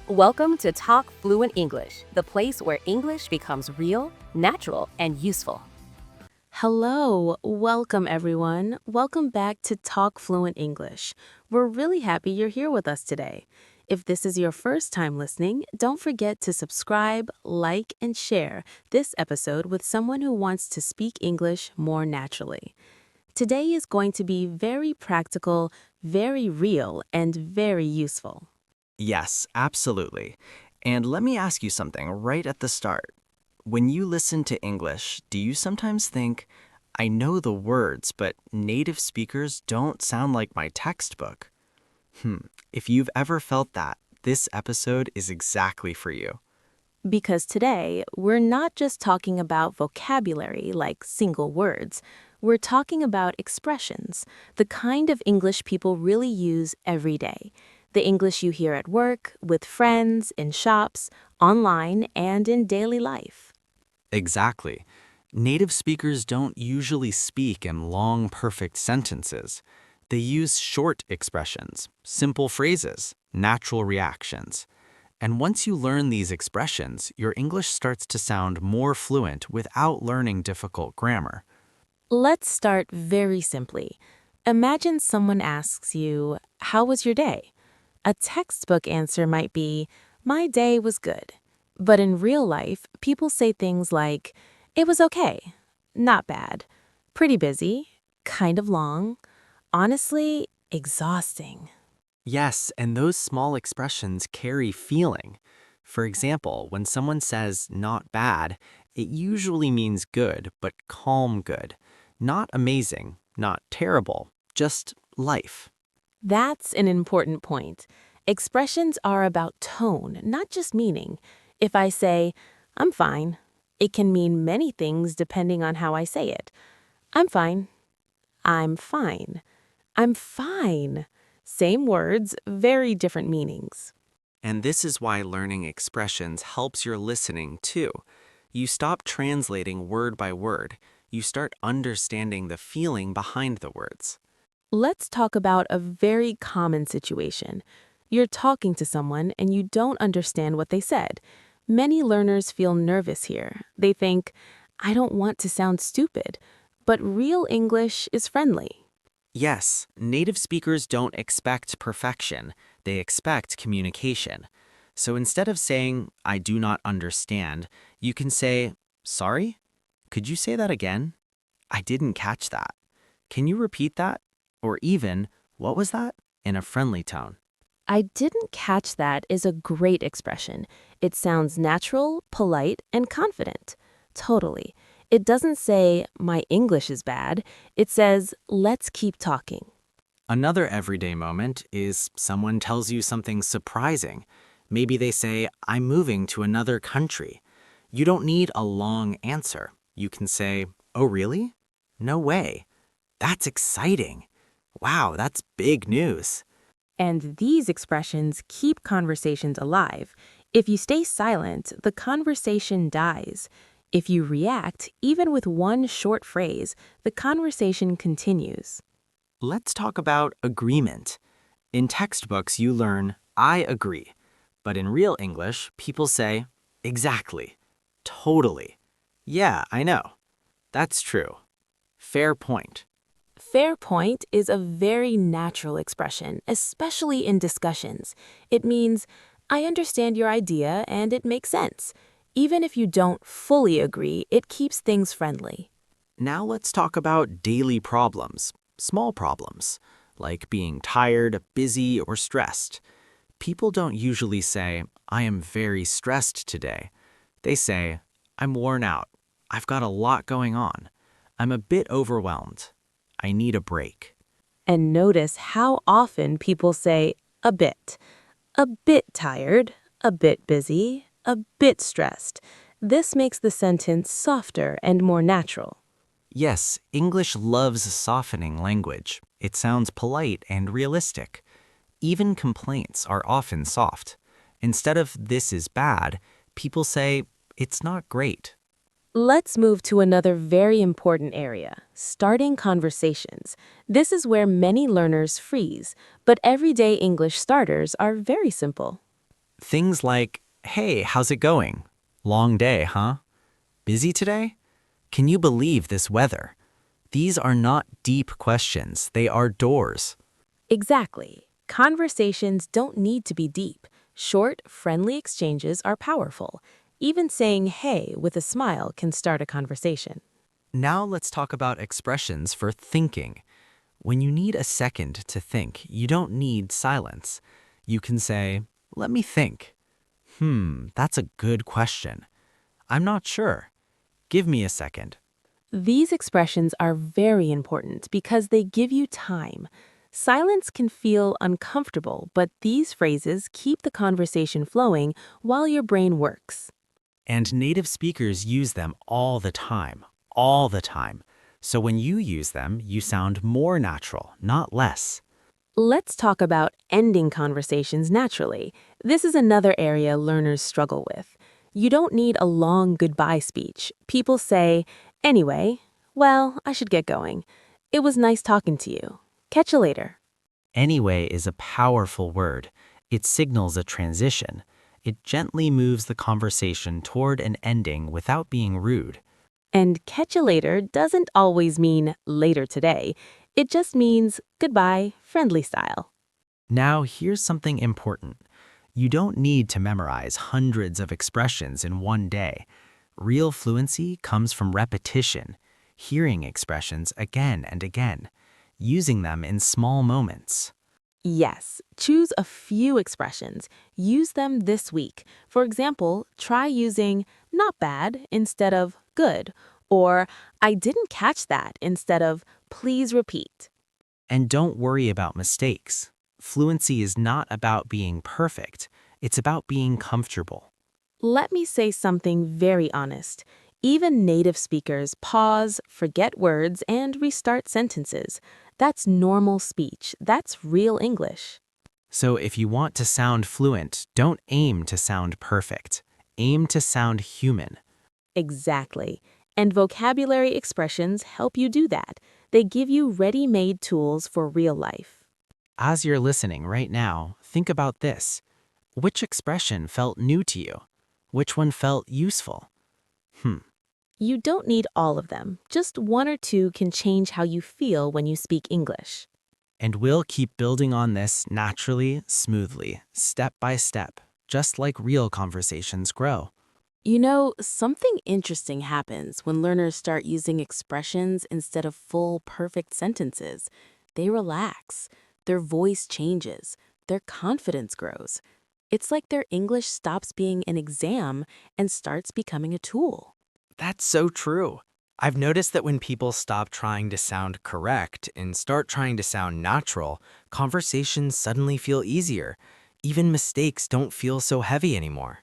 Welcome to Talk Fluent English, the place where English becomes real, natural, and useful. Hello, welcome everyone. Welcome back to Talk Fluent English. We're really happy you're here with us today. If this is your first time listening, don't forget to subscribe, like, and share this episode with someone who wants to speak English more naturally. Today is going to be very practical, very real, and very useful. Yes, absolutely. And let me ask you something right at the start. When you listen to English, do you sometimes think, I know the words, but native speakers don't sound like my textbook? If you've ever felt that, this episode is exactly for you. Because today, we're not just talking about vocabulary like single words. We're talking about expressions, the kind of English people really use every day. The English you hear at work, with friends, in shops, online, and in daily life. Exactly. Native speakers don't usually speak in long, perfect sentences. They use short expressions, simple phrases, natural reactions. And once you learn these expressions, your English starts to sound more fluent without learning difficult grammar. Let's start very simply. Imagine someone asks you, "How was your day?" A textbook answer might be, "My day was good." But in real life, people say things like, "It was okay," "Not bad," "Pretty busy," "Kind of long," "Honestly, exhausting." Yes, and those small expressions carry feeling. For example, when someone says not bad, it usually means good, but calm good. Not amazing, not terrible, just life. That's an important point. Expressions are about tone, not just meaning. If I say, "I'm fine," it can mean many things depending on how I say it. I'm fine. I'm fine. I'm fine. Same words, very different meanings. And this is why learning expressions helps your listening too. You stop translating word by word. You start understanding the feeling behind the words. Let's talk about a very common situation. You're talking to someone and you don't understand what they said. Many learners feel nervous here. They think, "I don't want to sound stupid." But real English is friendly. Yes, native speakers don't expect perfection, they expect communication. So instead of saying, I do not understand, you can say, Sorry? Could you say that again? I didn't catch that. Can you repeat that? Or even, What was that? In a friendly tone. "I didn't catch that" is a great expression. It sounds natural, polite, and confident. Totally. It doesn't say, "My English is bad." It says, "Let's keep talking." Another everyday moment is someone tells you something surprising. Maybe they say, I'm moving to another country. You don't need a long answer. You can say, Oh, really? No way. That's exciting. Wow, that's big news. And these expressions keep conversations alive. If you stay silent, the conversation dies. If you react, even with one short phrase, the conversation continues. Let's talk about agreement. In textbooks, you learn, I agree. But in real English, people say, exactly, totally. Yeah, I know. That's true. Fair point. Fair point is a very natural expression, especially in discussions. It means, "I understand your idea and it makes sense." Even if you don't fully agree, it keeps things friendly. Now let's talk about daily problems, small problems, like being tired, busy, or stressed. People don't usually say, I am very stressed today. They say, I'm worn out. I've got a lot going on. I'm a bit overwhelmed. I need a break. And notice how often people say a bit tired, a bit busy, a bit stressed. This makes the sentence softer and more natural. Yes, English loves softening language. It sounds polite and realistic. Even complaints are often soft. Instead of this is bad, people say it's not great. Let's move to another very important area, starting conversations. This is where many learners freeze, but everyday English starters are very simple. Things like, hey, how's it going? Long day, huh? Busy today? Can you believe this weather? These are not deep questions, they are doors. Exactly. Conversations don't need to be deep. Short, friendly exchanges are powerful. Even saying hey with a smile can start a conversation. Now let's talk about expressions for thinking. When you need a second to think, you don't need silence. You can say, let me think. That's a good question. I'm not sure. Give me a second. These expressions are very important because they give you time. Silence can feel uncomfortable, but these phrases keep the conversation flowing while your brain works. And native speakers use them all the time, all the time. So when you use them, you sound more natural, not less. Let's talk about ending conversations naturally. This is another area learners struggle with. You don't need a long goodbye speech. People say, anyway, well, I should get going. It was nice talking to you. Catch you later. Anyway is a powerful word. It signals a transition. It gently moves the conversation toward an ending without being rude. And catch you later doesn't always mean later today. It just means goodbye, friendly style. Now, here's something important. You don't need to memorize hundreds of expressions in one day. Real fluency comes from repetition, hearing expressions again and again, using them in small moments. Yes, choose a few expressions. Use them this week. For example, try using not bad instead of good, or I didn't catch that instead of please repeat. And don't worry about mistakes. Fluency is not about being perfect. It's about being comfortable. Let me say something very honest. Even native speakers pause, forget words, and restart sentences. That's normal speech. That's real English. So if you want to sound fluent, don't aim to sound perfect. Aim to sound human. Exactly. And vocabulary expressions help you do that. They give you ready-made tools for real life. As you're listening right now, think about this. Which expression felt new to you? Which one felt useful? You don't need all of them. Just one or two can change how you feel when you speak English. And we'll keep building on this naturally, smoothly, step by step, just like real conversations grow. You know, something interesting happens when learners start using expressions instead of full, perfect sentences. They relax, their voice changes, their confidence grows. It's like their English stops being an exam and starts becoming a tool. That's so true. I've noticed that when people stop trying to sound correct and start trying to sound natural, conversations suddenly feel easier. Even mistakes don't feel so heavy anymore.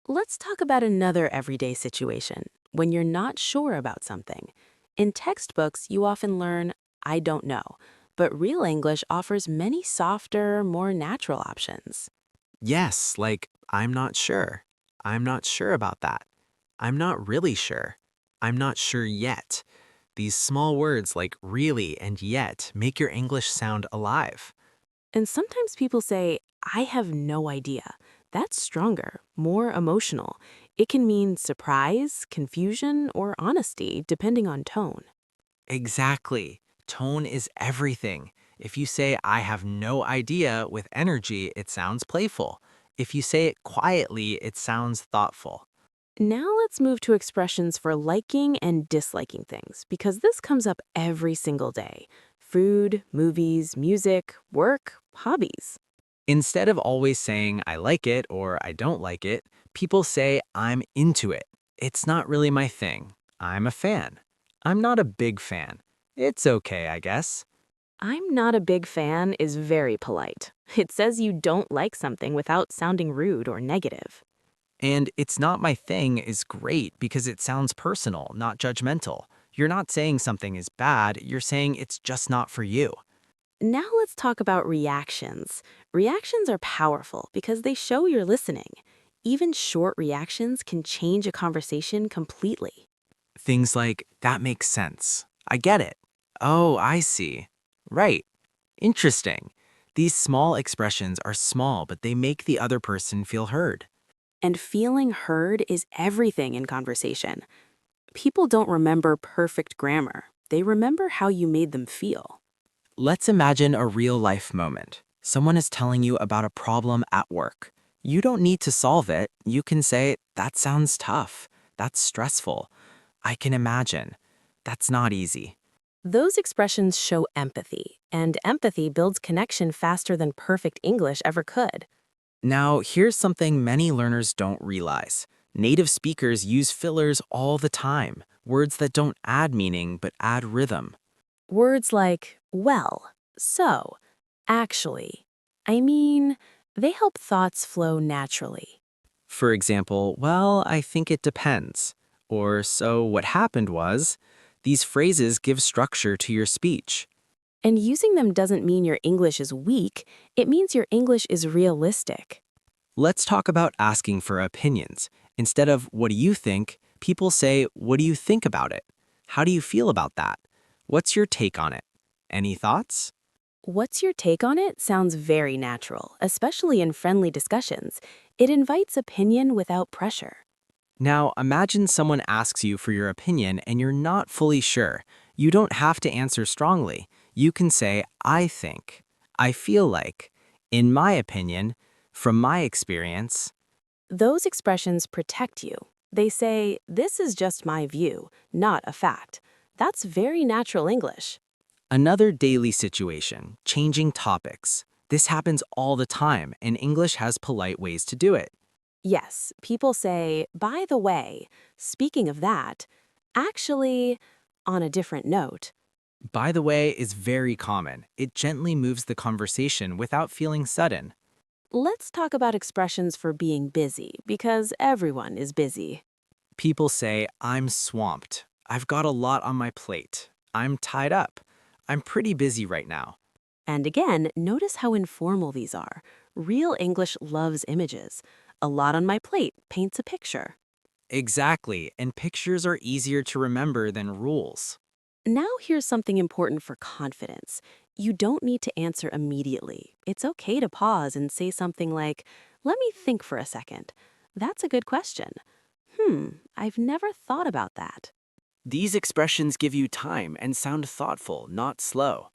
Let's talk about another everyday situation when you're not sure about something. In textbooks, you often learn, I don't know, but real English offers many softer, more natural options. Yes, like, I'm not sure. I'm not sure about that. I'm not really sure. I'm not sure yet. These small words like really and yet make your English sound alive. And sometimes people say, I have no idea. That's stronger, more emotional. It can mean surprise, confusion, or honesty, depending on tone. Exactly. Tone is everything. If you say, I have no idea with energy, it sounds playful. If you say it quietly, it sounds thoughtful. Now let's move to expressions for liking and disliking things, because this comes up every single day. Food, movies, music, work, hobbies. Instead of always saying, I like it or I don't like it, people say, I'm into it. It's not really my thing. I'm a fan. I'm not a big fan. It's okay, I guess. I'm not a big fan is very polite. It says you don't like something without sounding rude or negative. And it's not my thing is great because it sounds personal, not judgmental. You're not saying something is bad, you're saying it's just not for you. Now let's talk about reactions. Reactions are powerful because they show you're listening. Even short reactions can change a conversation completely. Things like, that makes sense. I get it. Oh, I see. Right. Interesting. These small expressions are small, but they make the other person feel heard. And feeling heard is everything in conversation. People don't remember perfect grammar. They remember how you made them feel. Let's imagine a real-life moment. Someone is telling you about a problem at work. You don't need to solve it. You can say, "That sounds tough. That's stressful. I can imagine. That's not easy." Those expressions show empathy, and empathy builds connection faster than perfect English ever could. Now, here's something many learners don't realize. Native speakers use fillers all the time, words that don't add meaning but add rhythm. Words like well, so, actually, I mean, they help thoughts flow naturally. For example, "Well, I think it depends." Or, "So what happened was," these phrases give structure to your speech. And using them doesn't mean your English is weak, it means your English is realistic. Let's talk about asking for opinions. Instead of "What do you think?" people say, "What do you think about it? How do you feel about that? What's your take on it? Any thoughts?" What's your take on it sounds very natural, especially in friendly discussions. It invites opinion without pressure. Now, imagine someone asks you for your opinion and you're not fully sure. You don't have to answer strongly. You can say, "I think," "I feel like," "In my opinion," "From my experience." Those expressions protect you. They say, this is just my view, not a fact. That's very natural English. Another daily situation, changing topics. This happens all the time, and English has polite ways to do it. Yes, people say, by the way, speaking of that, actually, on a different note. "By the way" is very common. It gently moves the conversation without feeling sudden. Let's talk about expressions for being busy, because everyone is busy. People say, "I'm swamped. I've got a lot on my plate. I'm tied up. I'm pretty busy right now." And again, notice how informal these are. Real English loves images. A lot on my plate paints a picture. Exactly, and pictures are easier to remember than rules. Now here's something important for confidence. You don't need to answer immediately. It's okay to pause and say something like, let me think for a second. That's a good question. I've never thought about that. These expressions give you time and sound thoughtful, not slow.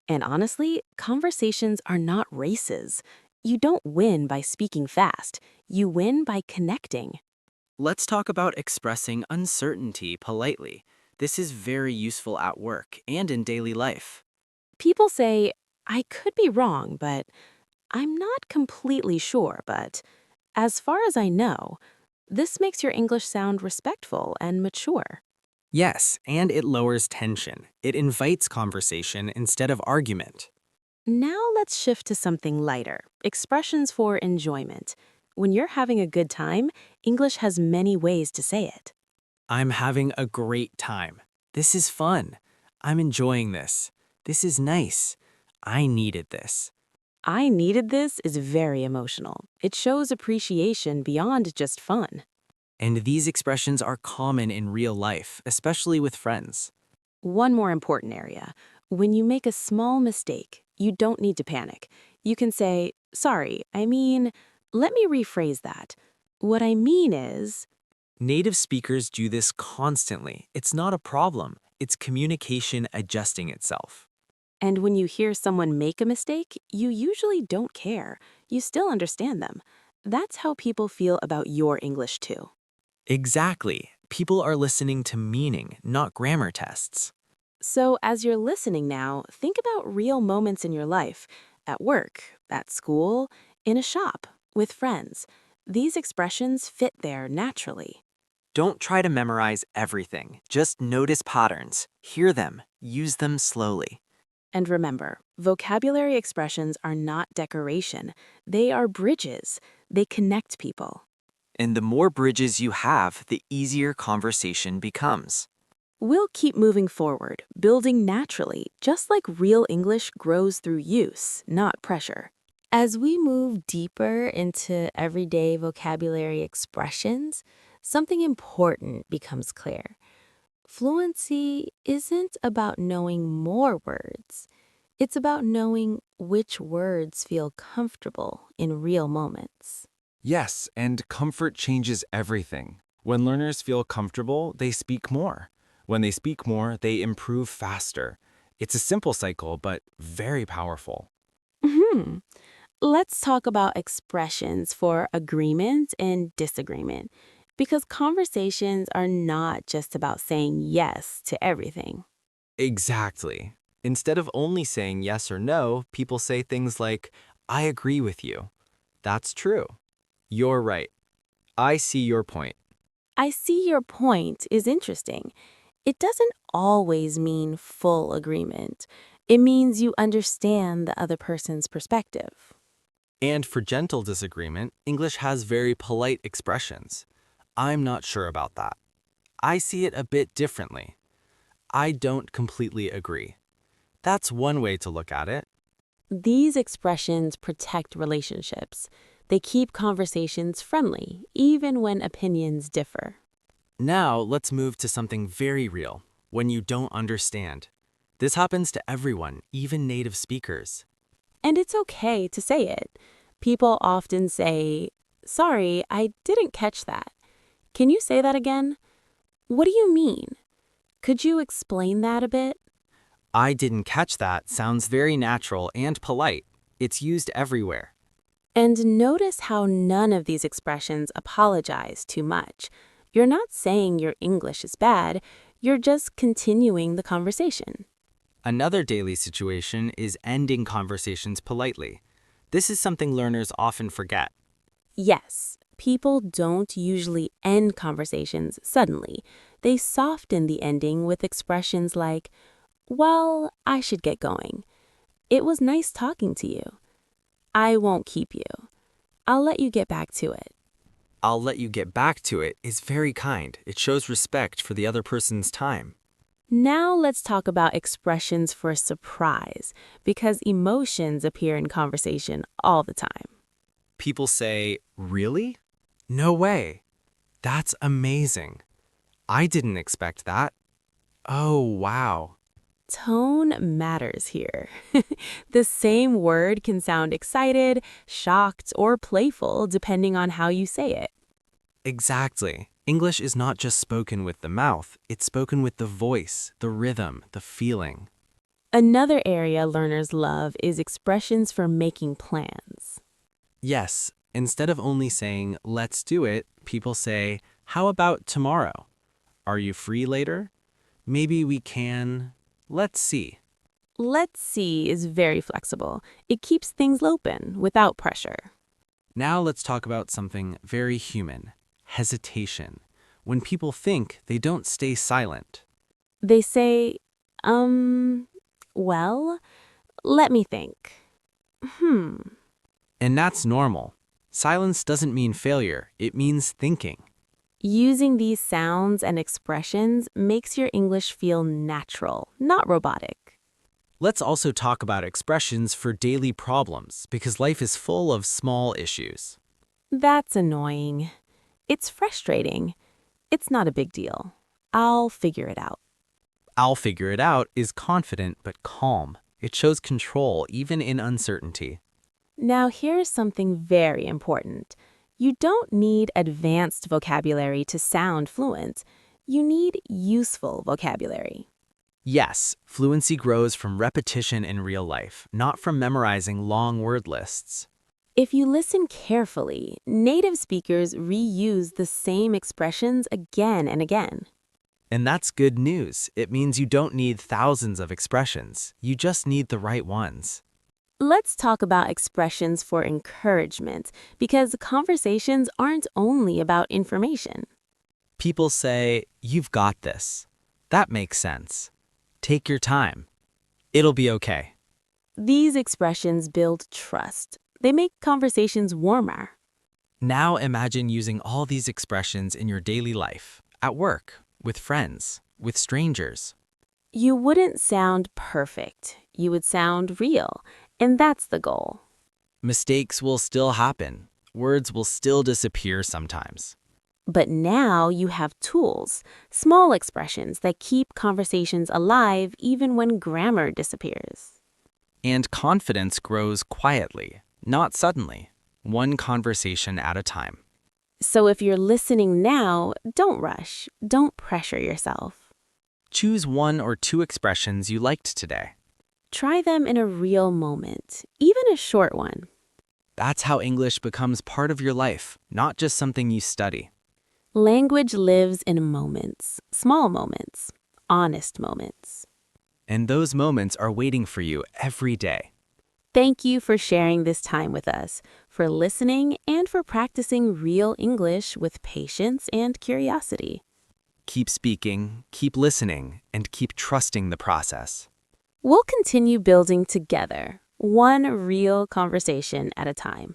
And honestly, conversations are not races. You don't win by speaking fast. You win by connecting. Let's talk about expressing uncertainty politely. This is very useful at work and in daily life. People say, I could be wrong, but I'm not completely sure, but as far as I know, this makes your English sound respectful and mature. Yes, and it lowers tension. It invites conversation instead of argument. Now let's shift to something lighter, expressions for enjoyment. When you're having a good time, English has many ways to say it. "I'm having a great time. This is fun. I'm enjoying this. This is nice. I needed this." I needed this is very emotional. It shows appreciation beyond just fun. And these expressions are common in real life, especially with friends. One more important area. When you make a small mistake, you don't need to panic. You can say, sorry, let me rephrase that. What I mean is, Native speakers do this constantly. It's not a problem. It's communication adjusting itself. and when you hear someone make a mistake, you usually don't care. You still understand them. That's how people feel about your English too. Exactly. People are listening to meaning, not grammar tests. So as you're listening now, think about real moments in your life, at work, at school, in a shop, with friends. These expressions fit there naturally. Don't try to memorize everything. Just notice patterns. Hear them. Use them slowly. And remember, vocabulary expressions are not decoration. They are bridges. They connect people. And the more bridges you have, the easier conversation becomes. We'll keep moving forward, building naturally, just like real English grows through use, not pressure. As we move deeper into everyday vocabulary expressions, something important becomes clear. Fluency isn't about knowing more words. It's about knowing which words feel comfortable in real moments. Yes, and comfort changes everything. When learners feel comfortable, they speak more. When they speak more, they improve faster. It's a simple cycle, but very powerful. Hmm. Let's talk about expressions for agreement and disagreement, because conversations are not just about saying yes to everything. Exactly. Instead of only saying yes or no, people say things like, I agree with you. That's true. You're right. I see your point. I see your point is interesting. It doesn't always mean full agreement. It means you understand the other person's perspective. And for gentle disagreement, English has very polite expressions. I'm not sure about that. I see it a bit differently. I don't completely agree. That's one way to look at it. These expressions protect relationships. They keep conversations friendly, even when opinions differ. Now, let's move to something very real, when you don't understand. This happens to everyone, even native speakers. And it's okay to say it. People often say, "Sorry, I didn't catch that. Can you say that again? What do you mean? Could you explain that a bit?" I didn't catch that sounds very natural and polite. It's used everywhere. And notice how none of these expressions apologize too much. You're not saying your English is bad, you're just continuing the conversation. Another daily situation is ending conversations politely. This is something learners often forget. Yes, people don't usually end conversations suddenly. They soften the ending with expressions like, "Well, I should get going. It was nice talking to you. I won't keep you. I'll let you get back to it." I'll let you get back to it is very kind. It shows respect for the other person's time. Now let's talk about expressions for surprise, because emotions appear in conversation all the time. People say, really? No way. That's amazing. I didn't expect that. Oh, wow. Tone matters here. The same word can sound excited, shocked, or playful depending on how you say it. Exactly. English is not just spoken with the mouth, it's spoken with the voice, the rhythm, the feeling. Another area learners love is expressions for making plans. Yes, instead of only saying, let's do it, people say, how about tomorrow? Are you free later? Maybe we can. Let's see. "Let's see" is very flexible. It keeps things open without pressure. Now let's talk about something very human, hesitation. When people think, they don't stay silent. They say, well, let me think. Hmm. And that's normal. Silence doesn't mean failure, it means thinking. Using these sounds and expressions makes your English feel natural, not robotic. Let's also talk about expressions for daily problems because life is full of small issues. That's annoying. It's frustrating. It's not a big deal. I'll figure it out. I'll figure it out is confident but calm. It shows control even in uncertainty. Now here's something very important. You don't need advanced vocabulary to sound fluent. You need useful vocabulary. Yes, fluency grows from repetition in real life, not from memorizing long word lists. If you listen carefully, native speakers reuse the same expressions again and again. And that's good news. It means you don't need thousands of expressions. You just need the right ones. Let's talk about expressions for encouragement, because conversations aren't only about information. People say, you've got this. That makes sense. Take your time. It'll be okay. These expressions build trust. They make conversations warmer. Now imagine using all these expressions in your daily life, at work, with friends, with strangers. You wouldn't sound perfect. You would sound real, and that's the goal. Mistakes will still happen. Words will still disappear sometimes. But now you have tools, small expressions that keep conversations alive even when grammar disappears. And confidence grows quietly, not suddenly, one conversation at a time. So if you're listening now, don't rush. Don't pressure yourself. Choose 1 or 2 expressions you liked today. Try them in a real moment, even a short one. That's how English becomes part of your life, not just something you study. Language lives in moments, small moments, honest moments. And those moments are waiting for you every day. Thank you for sharing this time with us, for listening, and for practicing real English with patience and curiosity. Keep speaking, keep listening, and keep trusting the process. We'll continue building together, one real conversation at a time.